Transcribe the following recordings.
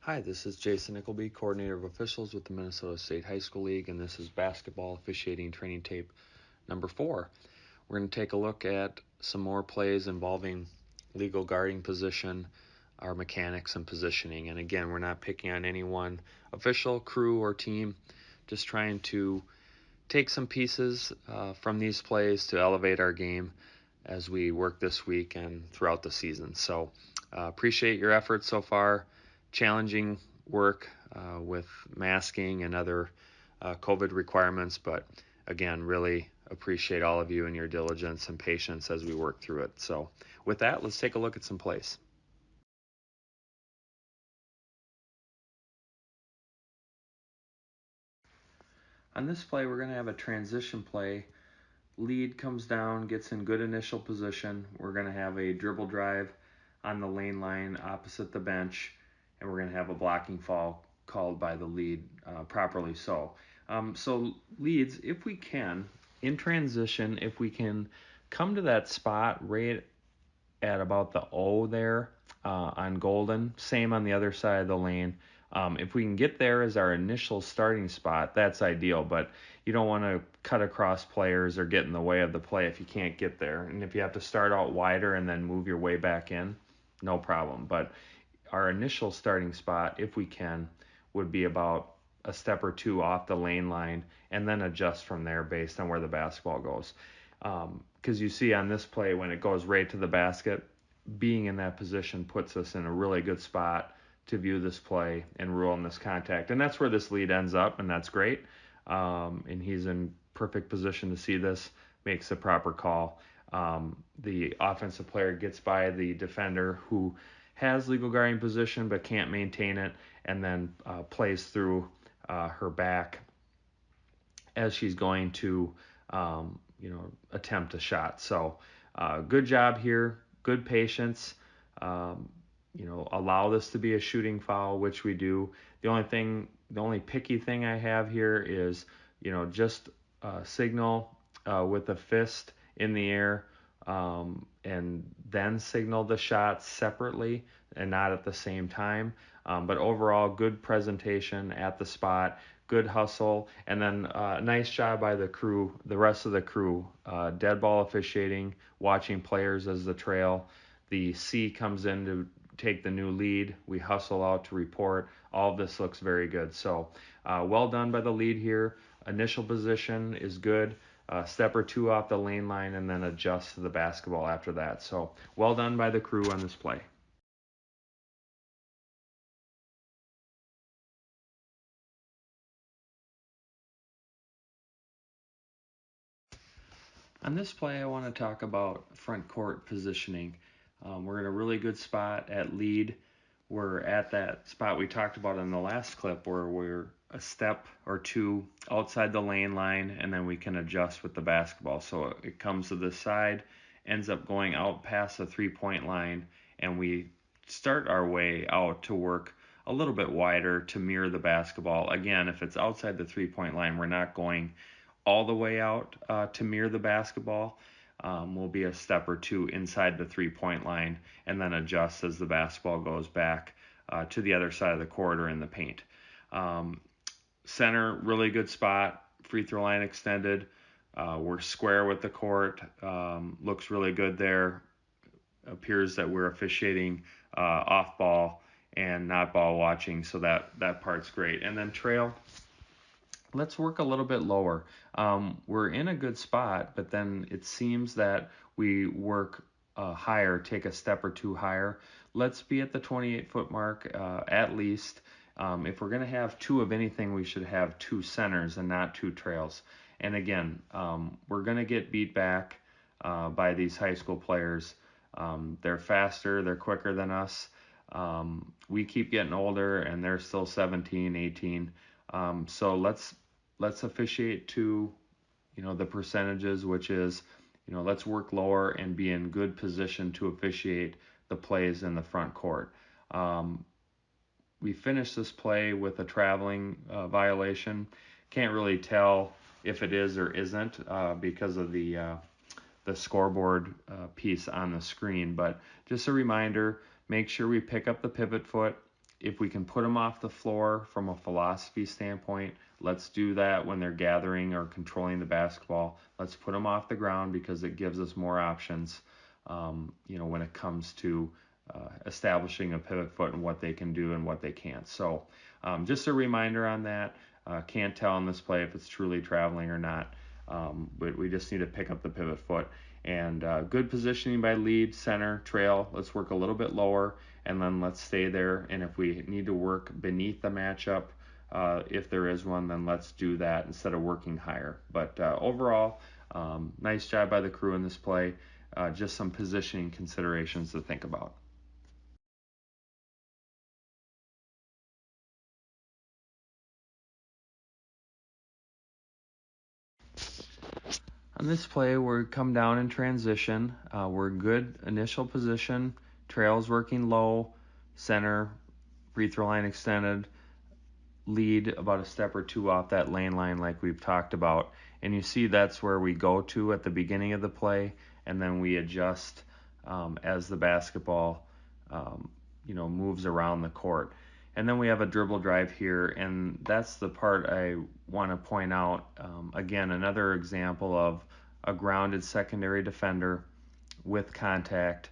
Hi, this is Jason Nickleby, Coordinator of Officials with the Minnesota State High School League, and this is Basketball Officiating Training Tape number 4. We're going to take a look at some more plays involving legal guarding position, our mechanics, and positioning. And again, we're not picking on any one official, crew, or team, just trying to take some pieces from these plays to elevate our game as we work this week and throughout the season. So appreciate your efforts so far. Challenging work with masking and other COVID requirements, but again, really appreciate all of you and your diligence and patience as we work through it. So with that, let's take a look at some plays. On this play, we're going to have a transition play. Lead comes down, gets in good initial position. We're going to have a dribble drive on the lane line opposite the bench, and we're going to have a blocking foul called by the lead, properly so. So leads, if we can, in transition, if we can come to that spot right at about the O there on Golden, same on the other side of the lane. If we can get there as our initial starting spot, that's ideal, but you don't want to cut across players or get in the way of the play if you can't get there. And if you have to start out wider and then move your way back in, no problem. But our initial starting spot, if we can, would be about a step or two off the lane line and then adjust from there based on where the basketball goes. Because you see on this play, when it goes right to the basket, being in that position puts us in a really good spot to view this play and rule on this contact. And that's where this lead ends up, and that's great. And he's in perfect position to see this, makes the proper call. The offensive player gets by the defender who has legal guarding position but can't maintain it, and then plays through her back as she's going to attempt a shot. So good job here, good patience. Allow this to be a shooting foul, which we do. The only picky thing I have here is, just signal with a fist in the air, and then signal the shots separately and not at the same time. But overall, good presentation at the spot, good hustle, and then nice job by the crew, the rest of the crew, dead ball officiating, watching players as the trail. The C comes in to take the new lead. We hustle out to report. All of this looks very good. So well done by the lead here. Initial position is good. Step or two off the lane line and then adjust to the basketball after that. So well done by the crew on this play. On this play, I want to talk about front court positioning. We're in a really good spot at lead. We're at that spot we talked about in the last clip where we're a step or two outside the lane line, and then we can adjust with the basketball. So it comes to this side, ends up going out past the three-point line, and we start our way out to work a little bit wider to mirror the basketball. Again, if it's outside the three-point line, we're not going all the way out to mirror the basketball. We'll be a step or two inside the three-point line and then adjust as the basketball goes back to the other side of the court or in the paint. Center, really good spot. Free throw line extended. We're square with the court. Looks really good there. Appears that we're officiating off ball and not ball watching, so that part's great. And then trail, let's work a little bit lower. We're in a good spot, but then it seems that we work higher, take a step or two higher. Let's be at the 28-foot mark at least. If we're going to have two of anything, we should have two centers and not two trails. And again, we're going to get beat back by these high school players. They're faster, they're quicker than us. We keep getting older, and they're still 17, 18. So let's officiate to, the percentages, which is, let's work lower and be in good position to officiate the plays in the front court. We finished this play with a traveling violation. Can't really tell if it is or isn't because of the scoreboard piece on the screen, but just a reminder, make sure we pick up the pivot foot. If we can put them off the floor from a philosophy standpoint, let's do that when they're gathering or controlling the basketball. Let's put them off the ground because it gives us more options, when it comes to establishing a pivot foot and what they can do and what they can't. So just a reminder on that. Can't tell in this play if it's truly traveling or not, but we just need to pick up the pivot foot. And good positioning by lead, center, trail. Let's work a little bit lower, and then let's stay there. And if we need to work beneath the matchup, if there is one, then let's do that instead of working higher. But overall, nice job by the crew in this play. Just some positioning considerations to think about. On this play, we're come down in transition. We're good initial position. Trail's working low, center, free throw line extended, lead about a step or two off that lane line like we've talked about. And you see that's where we go to at the beginning of the play, and then we adjust as the basketball moves around the court. And then we have a dribble drive here, and that's the part I want to point out. Again, another example of a grounded secondary defender with contact.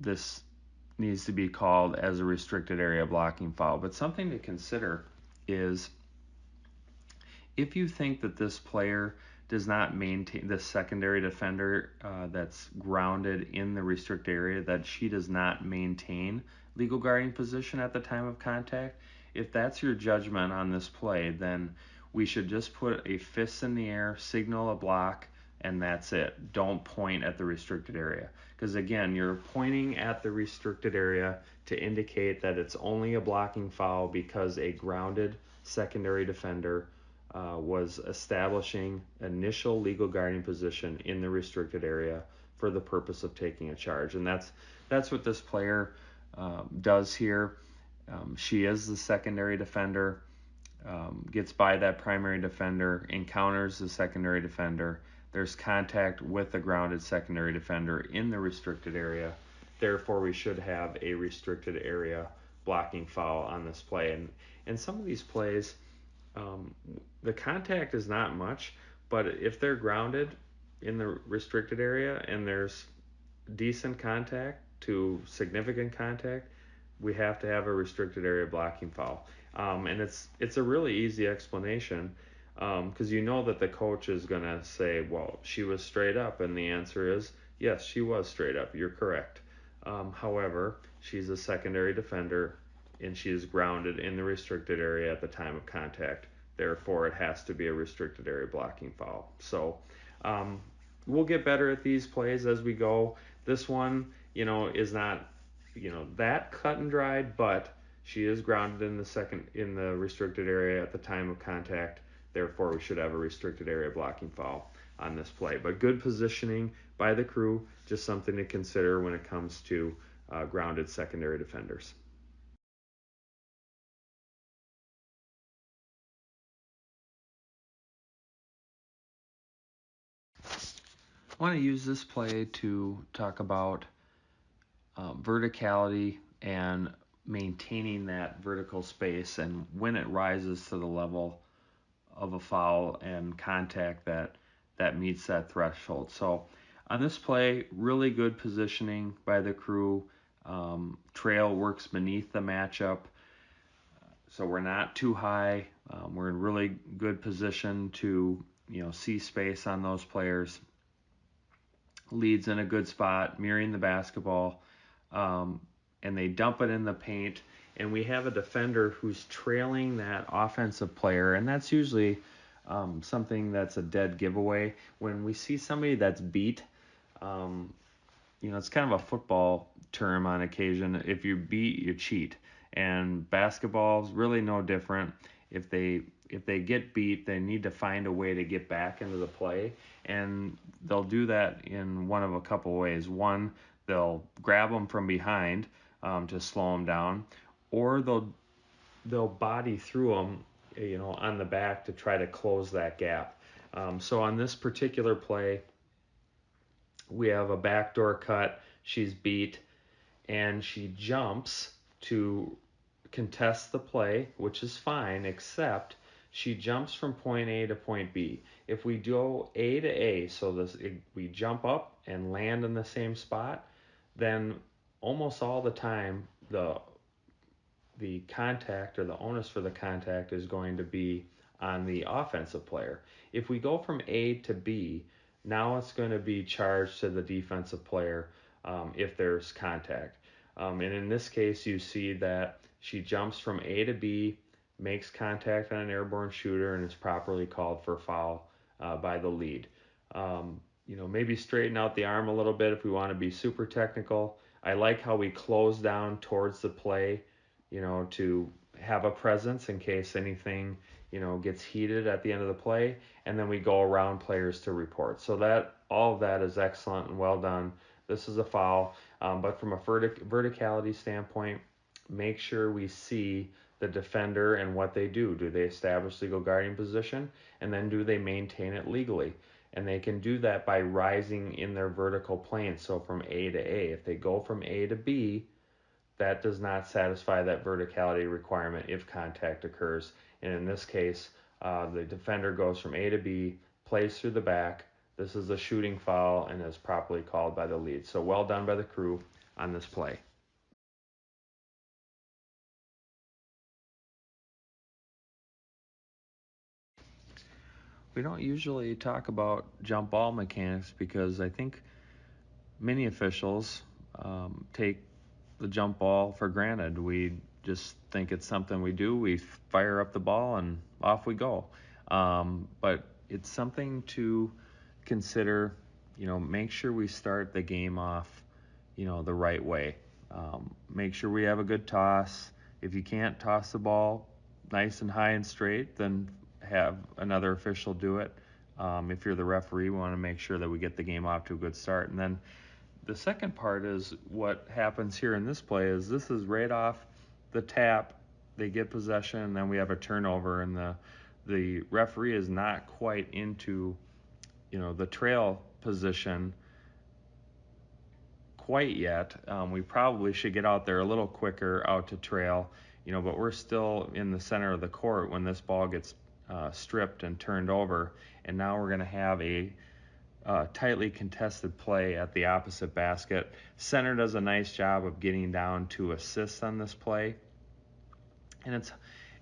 This needs to be called as a restricted area blocking foul. But something to consider is if you think that this player does not maintain, the secondary defender that's grounded in the restricted area, that she does not maintain legal guarding position at the time of contact, if that's your judgment on this play, then we should just put a fist in the air, signal a block, and that's it. Don't point at the restricted area. Because again, you're pointing at the restricted area to indicate that it's only a blocking foul because a grounded secondary defender was establishing initial legal guarding position in the restricted area for the purpose of taking a charge. And that's what this player does here. She is the secondary defender, gets by that primary defender, encounters the secondary defender. There's contact with the grounded secondary defender in the restricted area. Therefore, we should have a restricted area blocking foul on this play. And some of these plays, the contact is not much, but if they're grounded in the restricted area and there's decent contact to significant contact, we have to have a restricted area blocking foul. And it's a really easy explanation because you know that the coach is going to say, well, she was straight up, and the answer is, yes, she was straight up. You're correct. However, she's a secondary defender, and she is grounded in the restricted area at the time of contact. Therefore, it has to be a restricted area blocking foul. So we'll get better at these plays as we go. This one, is not, that cut and dried, but she is grounded in the restricted area at the time of contact. Therefore, we should have a restricted area blocking foul on this play. But good positioning by the crew, just something to consider when it comes to grounded secondary defenders. I want to use this play to talk about verticality and maintaining that vertical space, and when it rises to the level of a foul and contact that meets that threshold. So on this play, really good positioning by the crew. Trail works beneath the matchup, so we're not too high. We're in really good position to see space on those players. Leads in a good spot, mirroring the basketball, and they dump it in the paint. And we have a defender who's trailing that offensive player, and that's usually something that's a dead giveaway. When we see somebody that's beat, it's kind of a football term on occasion. If you beat, you cheat. And basketball's really no different. If they get beat, they need to find a way to get back into the play, and they'll do that in one of a couple ways. One, they'll grab them from behind to slow them down, or they'll body through them, on the back to try to close that gap. So on this particular play, we have a backdoor cut. She's beat, and she jumps to contest the play, which is fine, except she jumps from point A to point B. If we go A to A, so we jump up and land in the same spot, then almost all the time the contact, or the onus for the contact, is going to be on the offensive player. If we go from A to B, now it's going to be charged to the defensive player if there's contact. And in this case, you see that she jumps from A to B, makes contact on an airborne shooter, and it's properly called for foul by the lead. Maybe straighten out the arm a little bit if we want to be super technical. I like how we close down towards the play, to have a presence in case anything, gets heated at the end of the play, and then we go around players to report. So that all of that is excellent and well done. This is a foul, but from a verticality standpoint, make sure we see the defender and what they do. Do they establish legal guarding position, and then do they maintain it legally? And they can do that by rising in their vertical plane. So from A to A, if they go from A to B, that does not satisfy that verticality requirement if contact occurs. And in this case, the defender goes from A to B, plays through the back. This is a shooting foul and is properly called by the lead. So well done by the crew on this play. We don't usually talk about jump ball mechanics because I think many officials take the jump ball for granted. We just think it's something we do. We fire up the ball and off we go. But it's something to consider. Make sure we start the game off, the right way. Make sure we have a good toss. If you can't toss the ball nice and high and straight, then have another official do it. If you're the referee, we want to make sure that we get the game off to a good start. And then the second part is what happens here in this play is this is right off the tap. They get possession, and then we have a turnover, and the referee is not quite into the trail position quite yet. We probably should get out there a little quicker out to trail, but we're still in the center of the court when this ball gets stripped and turned over, and now we're going to have a tightly contested play at the opposite basket. Center does a nice job of getting down to assist on this play, and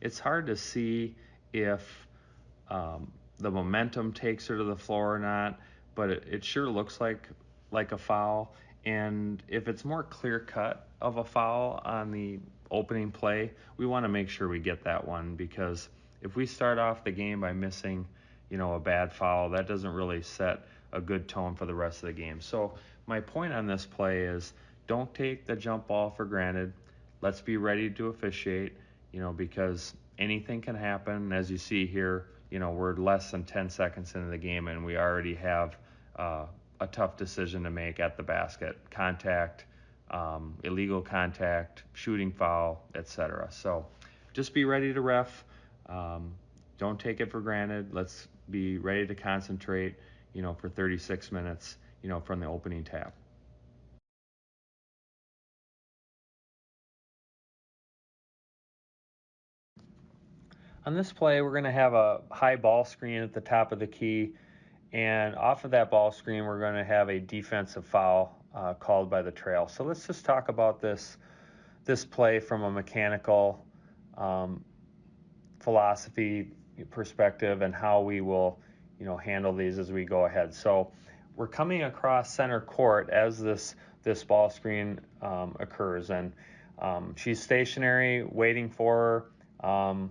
it's hard to see if the momentum takes her to the floor or not, but it sure looks like a foul. And if it's more clear cut of a foul on the opening play, we want to make sure we get that one, because if we start off the game by missing a bad foul, that doesn't really set a good tone for the rest of the game. So my point on this play is, don't take the jump ball for granted. Let's be ready to officiate, because anything can happen. As you see here, we're less than 10 seconds into the game and we already have a tough decision to make at the basket. Contact, illegal contact, shooting foul, etc. So just be ready to ref. Don't take it for granted. Let's be ready to concentrate, for 36 minutes, from the opening tap. On this play, we're going to have a high ball screen at the top of the key, and off of that ball screen, we're going to have a defensive foul called by the trail. So let's just talk about this play from a mechanical philosophy perspective and how we will, handle these as we go ahead. So we're coming across center court as this ball screen occurs, and she's stationary, waiting for her.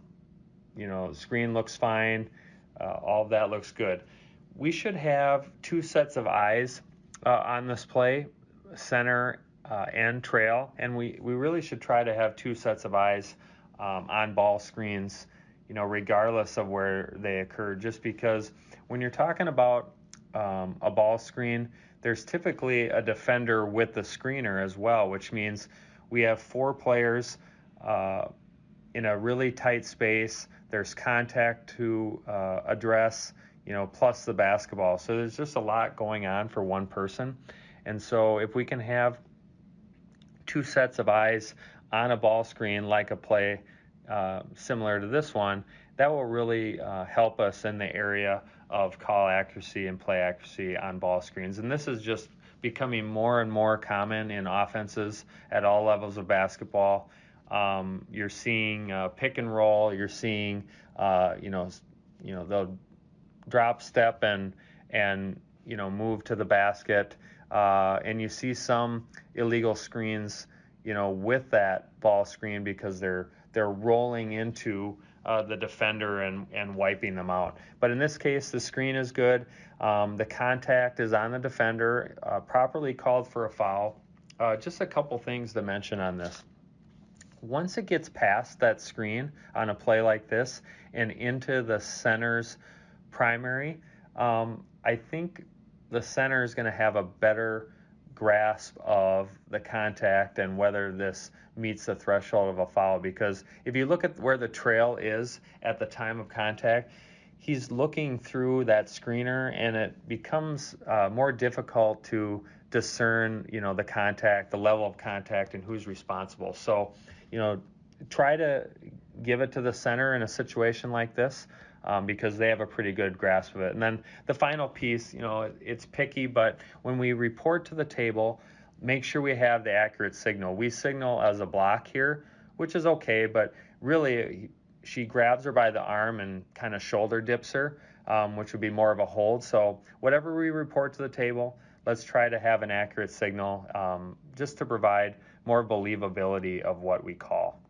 The screen looks fine. All of that looks good. We should have two sets of eyes on this play, center and trail, and we really should try to have two sets of eyes on ball screens, regardless of where they occur, just because when you're talking about a ball screen, there's typically a defender with the screener as well, which means we have four players in a really tight space. There's contact to address, plus the basketball. So there's just a lot going on for one person. And so if we can have two sets of eyes on a ball screen like a play similar to this one, that will really help us in the area of call accuracy and play accuracy on ball screens. And this is just becoming more and more common in offenses at all levels of basketball. You're seeing pick and roll. You're seeing they'll drop step and move to the basket, and you see some illegal screens with that ball screen because they're rolling into the defender and wiping them out. But in this case, the screen is good. The contact is on the defender, properly called for a foul. Just a couple things to mention on this. Once it gets past that screen on a play like this and into the center's primary, I think the center is going to have a better grasp of the contact and whether this meets the threshold of a foul, because if you look at where the trail is at the time of contact, he's looking through that screener, and it becomes more difficult to discern the contact, the level of contact, and who's responsible. So try to give it to the center in a situation like this, because they have a pretty good grasp of it. And then the final piece, it's picky, but when we report to the table, make sure we have the accurate signal. We signal as a block here, which is okay, but really she grabs her by the arm and kind of shoulder dips her, which would be more of a hold. So whatever we report to the table, let's try to have an accurate signal, just to provide more believability of what we call.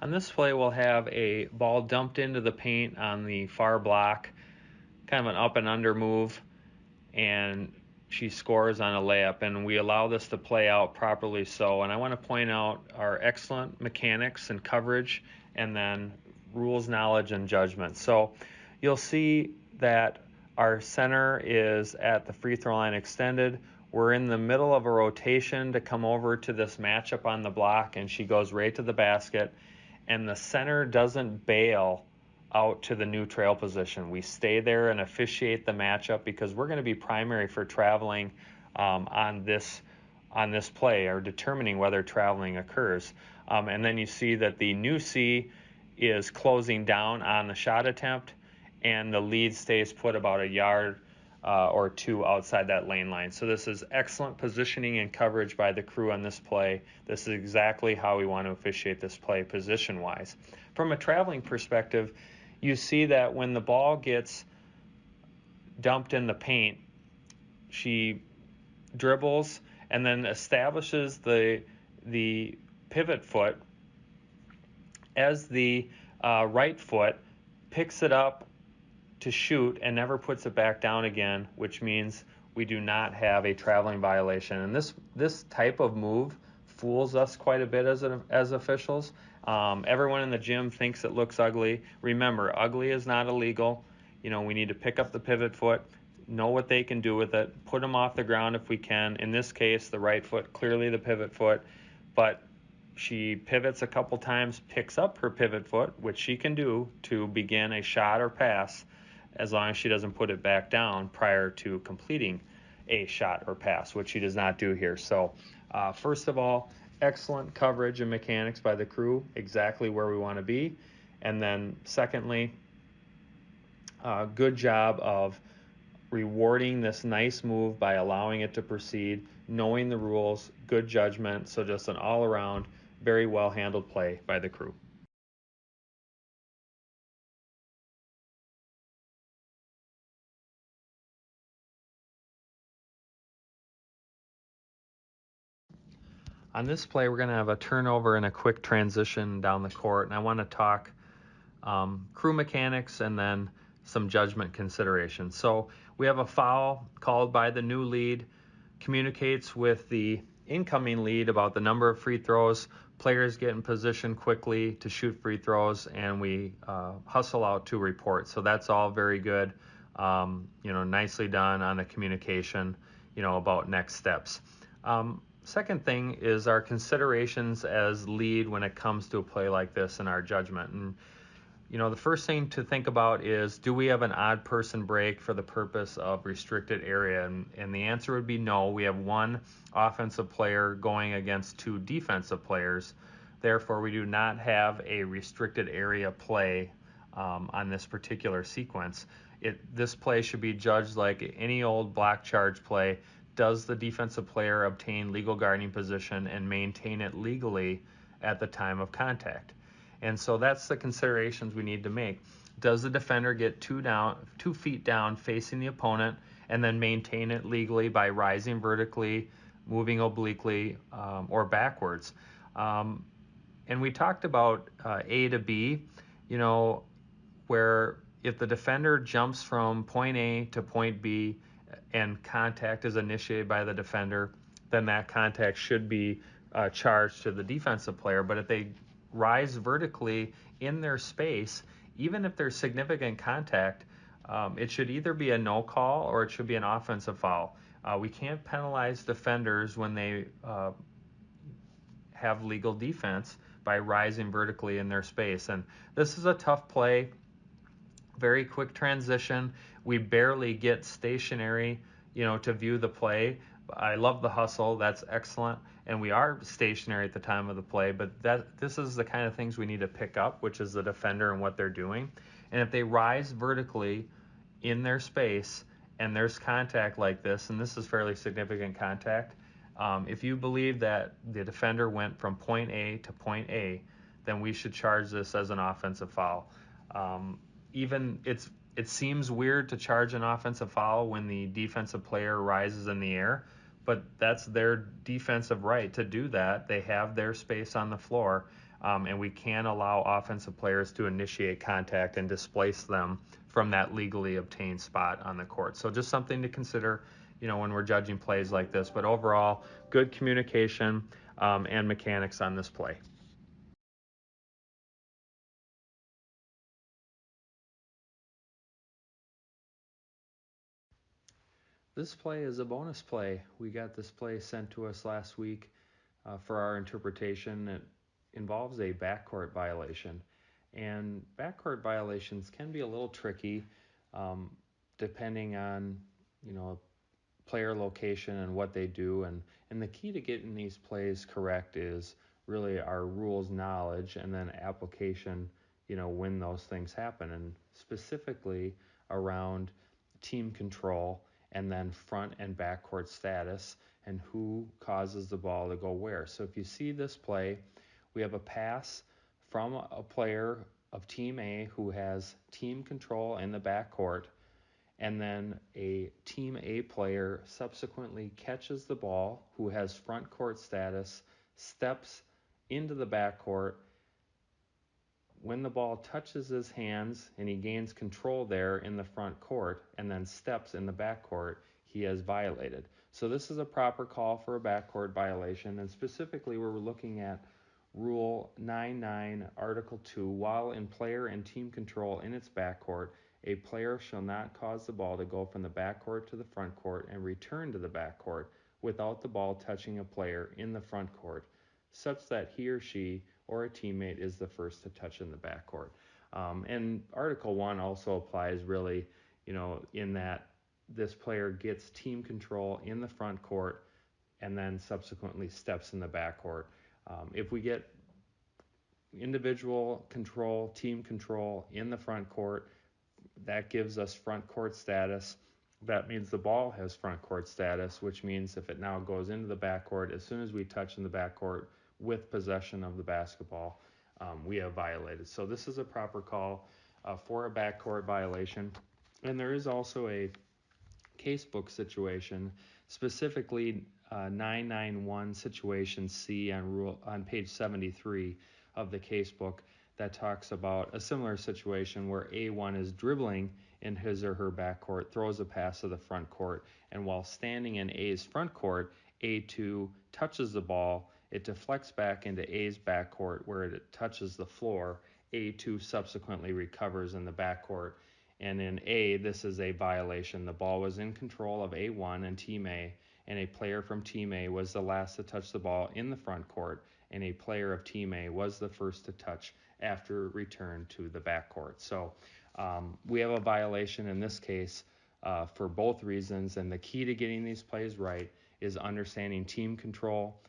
On this play, we'll have a ball dumped into the paint on the far block, kind of an up and under move, and she scores on a layup, and we allow this to play out properly so. And I want to point out our excellent mechanics and coverage, and then rules knowledge and judgment. So you'll see that our center is at the free throw line extended. We're in the middle of a rotation to come over to this matchup on the block, and she goes right to the basket. And the center doesn't bail out to the new trail position. We stay there and officiate the matchup because we're going to be primary for traveling on this play, or determining whether traveling occurs. And then you see that the new C is closing down on the shot attempt, and the lead stays put about a yard or two outside that lane line. So this is excellent positioning and coverage by the crew on this play. This is exactly how we want to officiate this play position-wise. From a traveling perspective, you see that when the ball gets dumped in the paint, she dribbles and then establishes the pivot foot as the right foot picks it up to shoot and never puts it back down again, which means we do not have a traveling violation. And this type of move fools us quite a bit as officials. Everyone in the gym thinks it looks ugly. Remember, ugly is not illegal. We need to pick up the pivot foot, know what they can do with it, put them off the ground if we can. In this case, the right foot, clearly the pivot foot, but she pivots a couple times, picks up her pivot foot, which she can do to begin a shot or pass, as long as she doesn't put it back down prior to completing a shot or pass, which she does not do here. So first of all, excellent coverage and mechanics by the crew, exactly where we want to be. And then secondly, good job of rewarding this nice move by allowing it to proceed, knowing the rules, good judgment. So just an all-around, very well-handled play by the crew. On this play, we're going to have a turnover and a quick transition down the court, and I want to talk crew mechanics and then some judgment considerations. So we have a foul called by the new lead, communicates with the incoming lead about the number of free throws, players get in position quickly to shoot free throws, and we hustle out to report. So that's all very good, nicely done on the communication, about next steps. Second thing is our considerations as lead when it comes to a play like this and our judgment. And the first thing to think about is, do we have an odd person break for the purpose of restricted area? And the answer would be no. We have one offensive player going against two defensive players. Therefore, we do not have a restricted area play on this particular sequence. This play should be judged like any old block charge play. Does the defensive player obtain legal guarding position and maintain it legally at the time of contact? And so that's the considerations we need to make. Does the defender get 2 feet down facing the opponent and then maintain it legally by rising vertically, moving obliquely, or backwards? And we talked about A to B, where if the defender jumps from point A to point B and contact is initiated by the defender, then that contact should be charged to the defensive player. But if they rise vertically in their space, even if there's significant contact, it should either be a no call or it should be an offensive foul. We can't penalize defenders when they have legal defense by rising vertically in their space. And this is a tough play. Very quick transition. We barely get stationary, to view the play. I love the hustle. That's excellent. And we are stationary at the time of the play, but this is the kind of things we need to pick up, which is the defender and what they're doing. And if they rise vertically in their space and there's contact like this, and this is fairly significant contact, if you believe that the defender went from point A to point A, then we should charge this as an offensive foul. It seems weird to charge an offensive foul when the defensive player rises in the air, but that's their defensive right to do that. They have their space on the floor, and we can allow offensive players to initiate contact and displace them from that legally obtained spot on the court. So just something to consider, when we're judging plays like this. But overall, good communication and mechanics on this play. This play is a bonus play. We got this play sent to us last week for our interpretation. It involves a backcourt violation. And backcourt violations can be a little tricky depending on, player location and what they do. And the key to getting these plays correct is really our rules knowledge and then application, when those things happen. And specifically around team control and then front and backcourt status and who causes the ball to go where. So if you see this play, we have a pass from a player of Team A who has team control in the backcourt, and then a Team A player subsequently catches the ball who has front court status, steps into the backcourt. When the ball touches his hands and he gains control there in the front court and then steps in the backcourt, he has violated. So this is a proper call for a backcourt violation, and specifically we're looking at Rule 99, Article 2. While in player and team control in its backcourt, a player shall not cause the ball to go from the backcourt to the front court and return to the backcourt without the ball touching a player in the front court, such that he or she or a teammate is the first to touch in the backcourt. And Article 1 also applies really, in that this player gets team control in the front court and then subsequently steps in the backcourt. If we get individual control, team control in the front court, that gives us front court status. That means the ball has front court status, which means if it now goes into the backcourt, as soon as we touch in the backcourt with possession of the basketball, we have violated. So this is a proper call for a backcourt violation. And there is also a casebook situation, specifically 991 situation C on page 73 of the casebook, that talks about a similar situation where A1 is dribbling in his or her backcourt, throws a pass to the front court, and while standing in A's front court, A2 touches the ball, it deflects back into A's backcourt where it touches the floor. A2 subsequently recovers in the backcourt. And in A, this is a violation. The ball was in control of A1 and Team A, and a player from Team A was the last to touch the ball in the front court, and a player of Team A was the first to touch after return to the backcourt. So we have a violation in this case for both reasons, and the key to getting these plays right is understanding team control,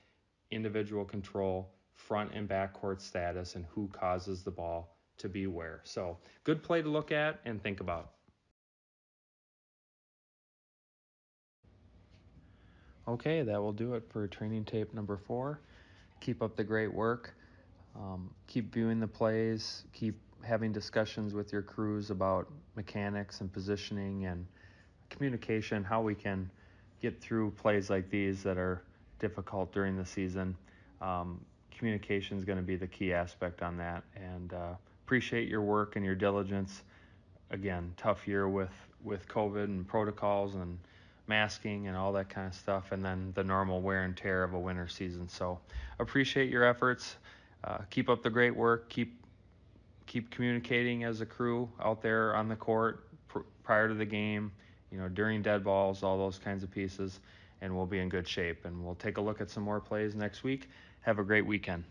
individual control, front and backcourt status, and who causes the ball to be where. So good play to look at and think about. Okay, that will do it for training tape number 4. Keep up the great work. Keep viewing the plays. Keep having discussions with your crews about mechanics and positioning and communication, how we can get through plays like these that are difficult during the season. Communication is going to be the key aspect on that, and appreciate your work and your diligence. Again, tough year with COVID and protocols and masking and all that kind of stuff, and then the normal wear and tear of a winter season. So appreciate your efforts. Keep up the great work. Keep communicating as a crew out there on the court prior to the game, during dead balls, all those kinds of pieces, and we'll be in good shape. And we'll take a look at some more plays next week. Have a great weekend.